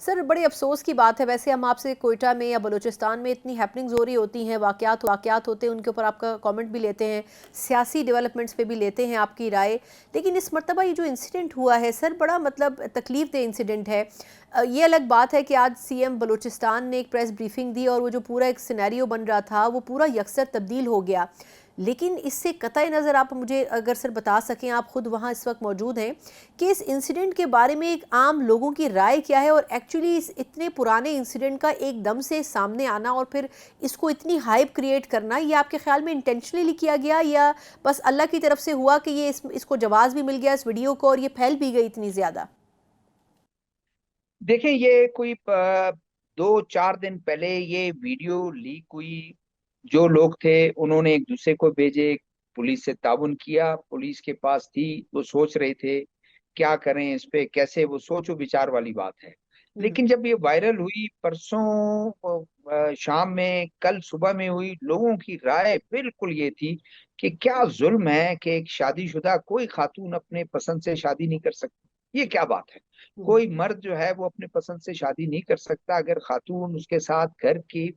Sir बड़े अफसोस की बात है, वैसे हम आपसे कोयटा में या बलूचिस्तान में इतनी हैपनिंग्स हो रही होती हैं, वाक़यात होते हैं, उनके ऊपर आपका कमेंट भी लेते हैं, सियासी डेवलपमेंट्स पे भी लेते हैं आपकी राय। लेकिन इस मरतबा ये जो इंसिडेंट हुआ है सर, बड़ा मतलब तकलीफ दह इंसिडेंट है। ये अलग बात है कि आज सीएम बलूचिस्तान ने एक प्रेस ब्रीफिंग दी और वो जो पूरा एक सिनेरियो बन रहा था वो पूरा यकसर तब्दील हो गया। लेकिन इससे कतई नज़र आप मुझे अगर सर बता सकें, आप खुद वहाँ इस वक्त मौजूद हैं, कि इस इंसिडेंट के बारे में एक आम लोगों की राय क्या है और एक्चुअली इस इतने पुराने इंसिडेंट का एकदम से सामने आना और फिर इसको इतनी हाइप क्रिएट करना, ये आपके ख्याल में इंटेंशनली किया गया या बस अल्लाह की तरफ से हुआ कि ये इसको जवाब भी मिल गया इस वीडियो को और ये फैल भी गई इतनी ज्यादा? देखें, ये कोई 2-4 दिन पहले ये वीडियो लीक हुई। जो लोग थे उन्होंने एक दूसरे को भेजे, पुलिस से ताउन किया, पुलिस के पास थी, वो सोच रहे थे क्या करें इस पे, कैसे, वो सोचो विचार वाली बात है। हम्म। लेकिन जब ये वायरल हुई परसों शाम में, कल सुबह में हुई, लोगों की राय बिल्कुल ये थी कि क्या जुल्म है कि एक शादीशुदा कोई खातून अपने पसंद से शादी नहीं कर सकती। ये क्या बात है? हम्म। कोई मर्द जो है वो अपने पसंद से शादी नहीं कर सकता। अगर खातून उसके साथ घर के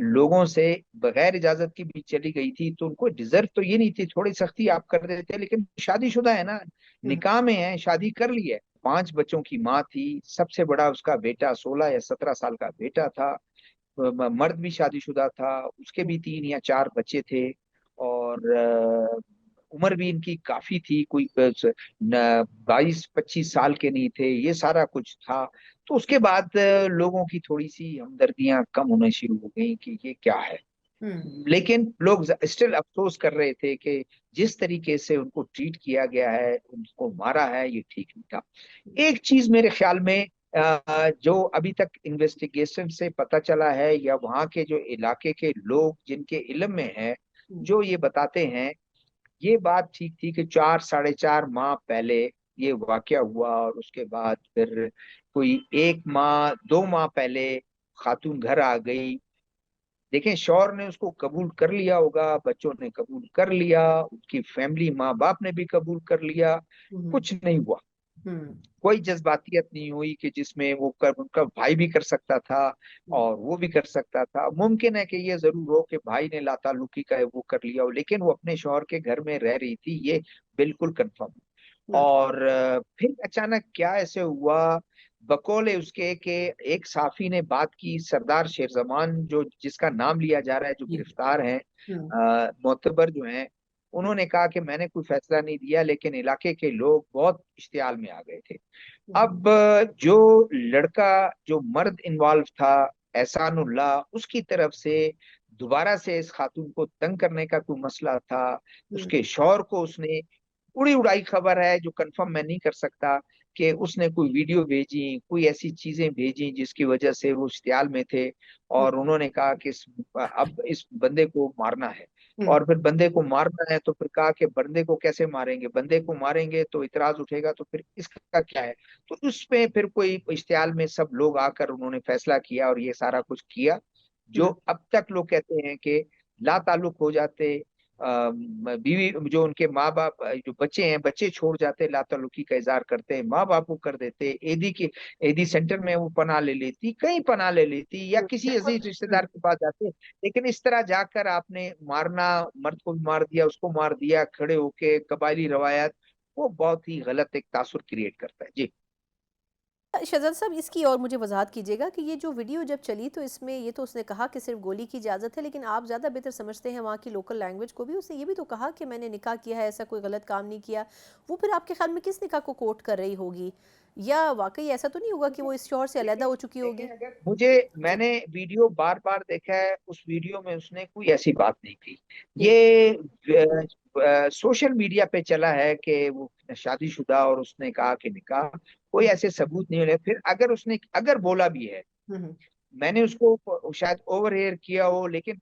लोगों से बगैर इजाजत की भी चली गई थी तो उनको डिजर्व तो ये नहीं थी, थोड़ी सख्ती आप कर देते, लेकिन शादीशुदा है ना, हम्म। निकाह में है, शादी कर ली है, 5 बच्चों की माँ थी, सबसे बड़ा उसका बेटा 16 या 17 साल का बेटा था। मर्द भी शादीशुदा था, उसके हम्म। भी 3 या 4 बच्चे थे। और उम्र भी इनकी काफी थी, कोई 22-25 साल के नहीं थे, ये सारा कुछ था। तो उसके बाद लोगों की थोड़ी सी हमदर्दियां कम होने शुरू हो गई कि ये क्या है। हम्म। लेकिन लोग स्टिल अफसोस कर रहे थे कि जिस तरीके से उनको ट्रीट किया गया है, उनको मारा है, ये ठीक नहीं था। एक चीज मेरे ख्याल में जो अभी तक इन्वेस्टिगेशन से पता चला है, या वहाँ के जो इलाके के लोग जिनके इल्म में है, हम्म। जो ये बताते हैं, ये बात ठीक थी कि 4-4.5 माह पहले ये वाकया हुआ, और उसके बाद फिर कोई 1 माह 2 माह पहले खातून घर आ गई। देखें, शौहर ने उसको कबूल कर लिया होगा, बच्चों ने कबूल कर लिया, उसकी फैमिली माँ बाप ने भी कबूल कर लिया, हम्म। कुछ नहीं हुआ। हम्म। कोई जज्बातियत नहीं हुई कि जिसमें वो कर, उनका भाई भी कर सकता था हम्म। और वो भी कर सकता था। मुमकिन है कि ये जरूर हो कि भाई ने लाताल्लुकी का वो कर लिया हो, लेकिन वो अपने शौहर के घर में रह रही थी, ये बिल्कुल कंफर्म। हम्म। और फिर अचानक क्या ऐसे हुआ, बकौले उसके कि एक साफी ने बात की, सरदार शेरजमान जो जिसका नाम लिया जा रहा है, जो जी। गिरफ्तार हैं, हम्म। मोतबर जो हैं, उन्होंने कहा कि मैंने कोई फैसला नहीं दिया, लेकिन इलाके के लोग बहुत इश्तियाल में आ गए थे। हम्म। अब जो लड़का, जो मर्द इन्वॉल्व था, एहसानुल्लाह, उसकी तरफ से दोबारा से इस खातून को तंग करने का कोई मसला था। हम्म। उसके शौहर को उसने, उड़ी उड़ाई खबर है जो कंफर्म मैं नहीं कर सकता, कि उसने कोई वीडियो भेजी, कोई ऐसी चीजें भेजी जिसकी वजह से वो इश्तियाल में थे, और उन्होंने कहा कि अब इस बंदे को मारना है। हम्म। और फिर बंदे को मारना है तो फिर कहा कि बंदे को कैसे मारेंगे, बंदे को मारेंगे तो इतराज उठेगा, तो फिर इसका क्या है। तो उस पे फिर कोई इश्तियाल में सब लोग आकर उन्होंने फैसला किया और ये सारा कुछ किया, जो हम्म। अब तक लोग कहते हैं कि ला ताल्लुक हो जाते। बीवी, जो उनके माँ बाप, जो बच्चे हैं, बच्चे छोड़ जाते, लाताल्लुकी का इजहार करते हैं, माँ बाप को कर देते, एदी सेंटर में वो पनाह ले लेती, कहीं पनाह ले लेती, या किसी बिल्कुल। अजीज रिश्तेदार के पास जाते। लेकिन इस तरह जाकर आपने मारना, मर्द को भी मार दिया, उसको मार दिया खड़े होके, कबायली रवायत, वो बहुत ही गलत एक तासुर क्रिएट करता है। जी। शहजाद साहब, इसकी और मुझे वजाहत कीजिएगा कि ये जो वीडियो जब चली तो इसमें ये तो उसने कहा कि सिर्फ गोली की इजाज़त है, लेकिन आप ज़्यादा बेहतर समझते हैं वहाँ की लोकल लैंग्वेज को भी। उसने ये भी तो कहा कि मैंने निकाह किया है, ऐसा कोई गलत काम नहीं किया। वो फिर आपके ख्याल में किस निकाह को कोट कर रही होगी? या वाकई ऐसा तो नहीं होगा कि वो इस शौहर से अलहदा देखें हो चुकी देखें, होगी? अगर मुझे, मैंने वीडियो बार बार देखा है, उस वीडियो में उसने कोई ऐसी बात नहीं की। जी। ये सोशल मीडिया पे चला है कि वो शादीशुदा, और उसने कहा कि निकाह, कोई हम्म। ऐसे सबूत नहीं मिले। फिर अगर उसने, अगर बोला भी है, हम्म। मैंने उसको शायद ओवर हेयर किया हो, लेकिन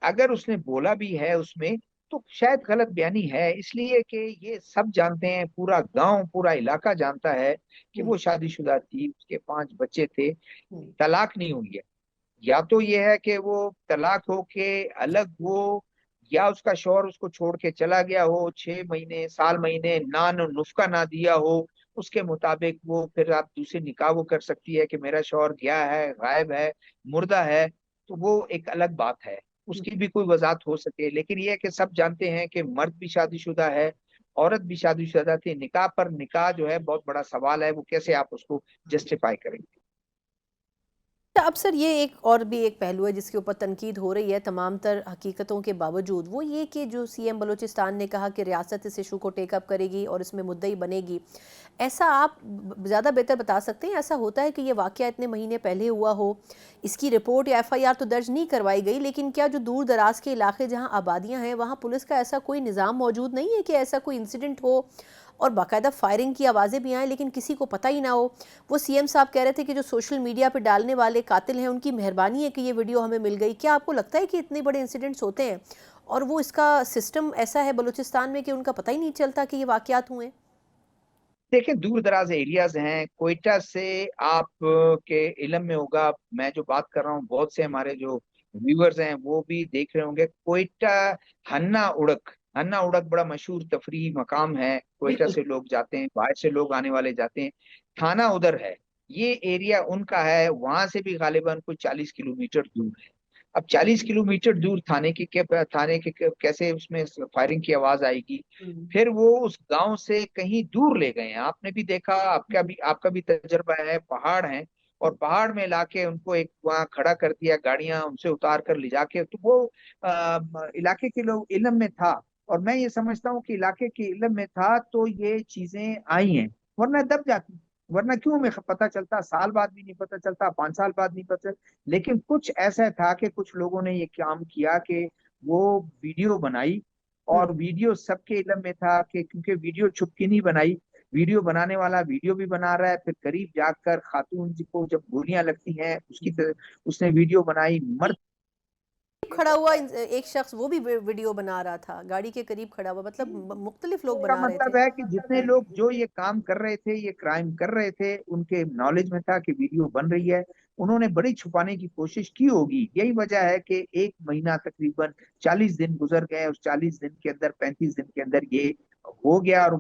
अगर उसने बोला भी है उसमें, तो शायद गलत बयानी है, इसलिए कि ये सब जानते हैं, पूरा गांव, पूरा इलाका जानता है कि हम्म। वो शादीशुदा थी, उसके 5 बच्चे थे। हम्म। तलाक नहीं हुई है। या तो ये है कि वो तलाक हो के अलग हो, या उसका शौहर उसको छोड़ के चला गया हो, 6 महीने, साल, महीने ना नुस्खा ना दिया हो, उसके मुताबिक वो फिर आप दूसरे निकाह वो कर सकती है कि मेरा शौहर गया है, गायब है, मुर्दा है, तो वो एक अलग बात है, उसकी भी कोई वजाहत हो सके। लेकिन ये है कि सब जानते हैं कि मर्द भी शादीशुदा है, औरत भी शादीशुदा थी। निकाह पर निकाह जो है बहुत बड़ा सवाल है, वो कैसे आप उसको जस्टिफाई करेंगे। अब सर ये एक और भी एक पहलू है जिसके ऊपर तनकीद हो रही है तमाम तर हकीकतों के बावजूद, वो ये कि जो सीएम बलूचिस्तान ने कहा कि रियासत इस इशू को टेकअप करेगी और इसमें मुद्दई बनेगी, ऐसा आप ज़्यादा बेहतर बता सकते हैं? ऐसा होता है कि ये वाक़या इतने महीने पहले हुआ हो, इसकी रिपोर्ट या एफआईआर तो दर्ज नहीं करवाई गई, लेकिन क्या जो दूर दराज के इलाके जहाँ आबादियाँ हैं वहाँ पुलिस का ऐसा कोई निज़ाम मौजूद नहीं है कि ऐसा कोई इंसिडेंट हो और बाकायदा फायरिंग की आवाज़ें भी आएँ लेकिन किसी को पता ही ना हो? वो सीएम साहब कह रहे थे कि जो सोशल मीडिया पे डालने वाले कातिल हैं उनकी मेहरबानी है कि ये वीडियो हमें मिल गई। क्या आपको लगता है कि इतने बड़े इंसिडेंट्स होते हैं और वो इसका सिस्टम ऐसा है बलूचिस्तान में कि उनका पता ही नहीं चलता कि ये वाकयात हुए? देखिए, दूर दराज एरियाज हैं, कोयटा से आप के इलम में होगा, मैं जो बात कर रहा हूँ बहुत से हमारे जो व्यूअर्स हैं वो भी देख रहे होंगे। कोयटा हन्ना उड़क बड़ा मशहूर तफरी मकाम है, कोयटा से लोग जाते हैं, बाहर से लोग आने वाले जाते हैं। थाना उधर है, ये एरिया उनका है, वहां से भी गालिबन कोई 40 किलोमीटर दूर है। अब 40 किलोमीटर दूर कैसे उसमें फायरिंग की आवाज आएगी? फिर वो उस गांव से कहीं दूर ले गए हैं, आपने भी देखा, आपका भी तजर्बा है, पहाड़ है, और पहाड़ में लाके उनको एक वहां खड़ा कर दिया, गाड़ियां उनसे उतार कर ले जाके, तो वो इलाके के लोग इलम में था। और मैं ये समझता हूँ कि इलाके के इलम में था तो ये चीजें आई हैं, वरना दब जाती। वरना क्यों हमें पता चलता, साल बाद भी नहीं पता चलता, 5 साल बाद नहीं पता। लेकिन कुछ ऐसा था कि कुछ लोगों ने ये काम किया कि वो वीडियो बनाई, और वीडियो सबके इलम में था कि क्योंकि वीडियो छुप के नहीं बनाई, वीडियो बनाने वाला वीडियो भी बना रहा है, फिर करीब जाकर खातून जी को जब गोलियां लगती हैं उसने वीडियो बनाई, मर्द खड़ा हुआ एक शख्स वो भी वीडियो बना रहा था, गाड़ी के करीब खड़ा हुआ, मतलब मुख्तलिफ लोग का बना रहे थे। मतलब है कि जितने लोग जो ये काम कर रहे थे, ये क्राइम कर रहे थे, उनके नॉलेज में था कि वीडियो बन रही है। उन्होंने बड़ी छुपाने की कोशिश की होगी, यही वजह है कि 1 महीना तकरीबन 40 दिन गुजर गए, उस 40 दिन के अंदर 35 दिन के अंदर ये हो गया। और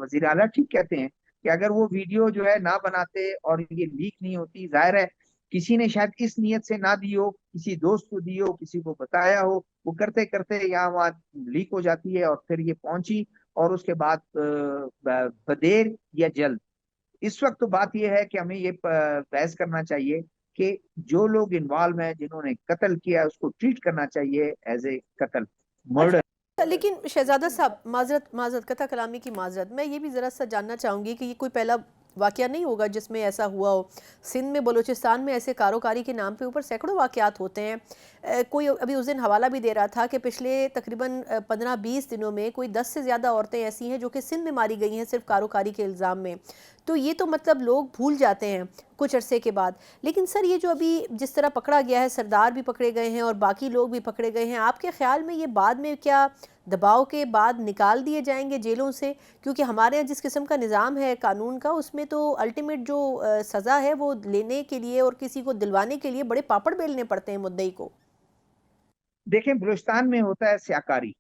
वजीर आला ठीक कहते हैं कि अगर वो वीडियो जो है ना बनाते और ये लीक नहीं होती, जाहिर है किसी ने शायद इस नियत से ना दी हो, किसी दोस्त को दी हो, किसी को बताया हो, वो करते करते यहाँ वहाँ लीक हो जाती है और फिर ये पहुंची। और उसके बाद बदेर या जल्द, इस वक्त तो बात यह है कि हमें ये बहस करना चाहिए कि जो लोग इन्वॉल्व हैं, जिन्होंने कत्ल किया, उसको ट्रीट करना चाहिए एज ए कत्ल, मर्डर। अच्छा, लेकिन शहजादा साहब, माजरत माजरत कथा कलामी की माजरत, मैं ये भी ज़रा सा जानना चाहूँगी कि ये कोई पहला वाकया नहीं होगा जिसमें ऐसा हुआ हो। सिंध में, बलूचिस्तान में ऐसे कारोकारी के नाम पे ऊपर सैकड़ों वाकयात होते हैं। कोई अभी उस दिन हवाला भी दे रहा था कि पिछले तकरीबन 15-20 दिनों में कोई 10 से ज़्यादा औरतें ऐसी हैं जो कि सिंध में मारी गई हैं सिर्फ कारोकारी के इल्ज़ाम में। तो ये तो मतलब लोग भूल जाते हैं कुछ अरसे के बाद। लेकिन सर ये जो अभी जिस तरह पकड़ा गया है, सरदार भी पकड़े गए हैं और बाकी लोग भी पकड़े गए हैं, आपके ख्याल में ये बाद में क्या दबाव के बाद निकाल दिए जाएंगे जेलों से? क्योंकि हमारे यहाँ जिस किस्म का निज़ाम है कानून का, उसमें तो अल्टीमेट जो सज़ा है वो लेने के लिए और किसी को दिलवाने के लिए बड़े पापड़ बेलने पड़ते हैं मुद्दई को। देखें, बलूचिस्तान में होता है स्याकारी,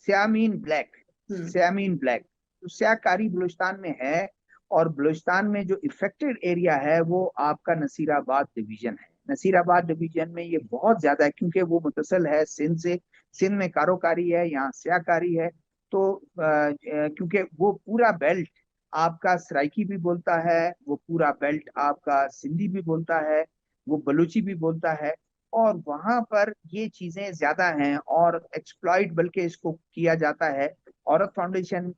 स्यामीन ब्लैक, स्यामीन ब्लैक, तो स्याकारी बलूचिस्तान में है। और बलूचिस्तान में जो इफेक्टेड एरिया है वो आपका नसीराबाद डिवीजन है। नसीराबाद डिवीजन में ये बहुत ज्यादा है क्योंकि वो मुतसल है सिंध से, सिंध में कारोकारी है, यहाँ स्याकारी है। तो क्योंकि वो पूरा बेल्ट आपका सराइकी भी बोलता है, वो पूरा बेल्ट आपका सिंधी भी बोलता है, वो बलूची भी बोलता है। और वहां पर ये चीजें ज्यादा हैं और एक्सप्लॉइट बल्कि इसको किया जाता है। औरत फाउंडेशन,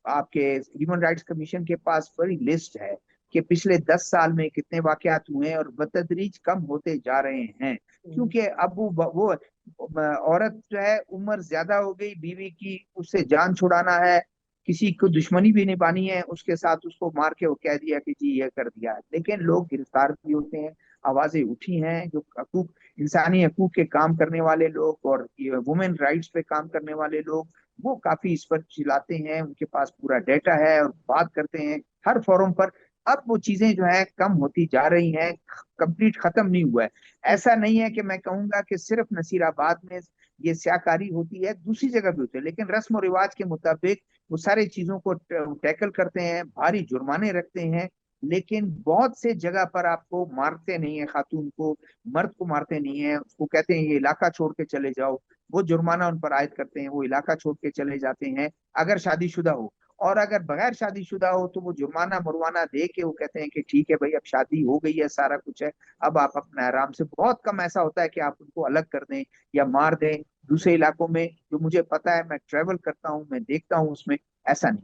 आपके ह्यूमन राइट्स कमीशन के पास बड़ी लिस्ट है कि पिछले 10 साल में कितने वाकयात हुए हैं और बतदरीज कम होते जा रहे हैं। क्योंकि अब वो औरत जो है, उम्र ज्यादा हो गई बीवी की, उससे जान छुड़ाना है, किसी को दुश्मनी भी निभानी है, उसके साथ उसको मार के वो कह दिया कि जी ये कर दिया। लेकिन लोग गिरफ्तार भी होते हैं, आवाजें उठी हैं, जो हकूक, इंसानी हकूक के काम करने वाले लोग और वुमेन राइट्स पे काम करने वाले लोग, वो काफी इस पर चिल्लाते हैं, उनके पास पूरा डेटा है और बात करते हैं हर फोरम पर। अब वो चीजें जो है कम होती जा रही हैं, कंप्लीट खत्म नहीं हुआ है। ऐसा नहीं है कि मैं कहूंगा कि सिर्फ नसीराबाद में ये स्याकारी होती है, दूसरी जगह भी होती है, लेकिन रस्म और रिवाज के मुताबिक वो सारे चीजों को टैकल करते हैं, भारी जुर्माने रखते हैं। लेकिन बहुत से जगह पर आपको मारते नहीं है खातून को, मर्द को मारते नहीं है, उसको कहते हैं ये इलाका छोड़ के चले जाओ, वो जुर्माना उन पर आयद करते हैं, वो इलाका छोड़ के चले जाते हैं अगर शादीशुदा हो। और अगर बगैर शादीशुदा हो तो वो जुर्माना मुरवाना दे के वो कहते हैं कि ठीक है भाई अब शादी हो गई है, सारा कुछ है, अब आप अपना आराम से। बहुत कम ऐसा होता है कि आप उनको अलग कर दें या मार दें। दूसरे इलाकों में जो मुझे पता है, मैं ट्रेवल करता हूँ, मैं देखता हूँ, उसमें ऐसा नहीं।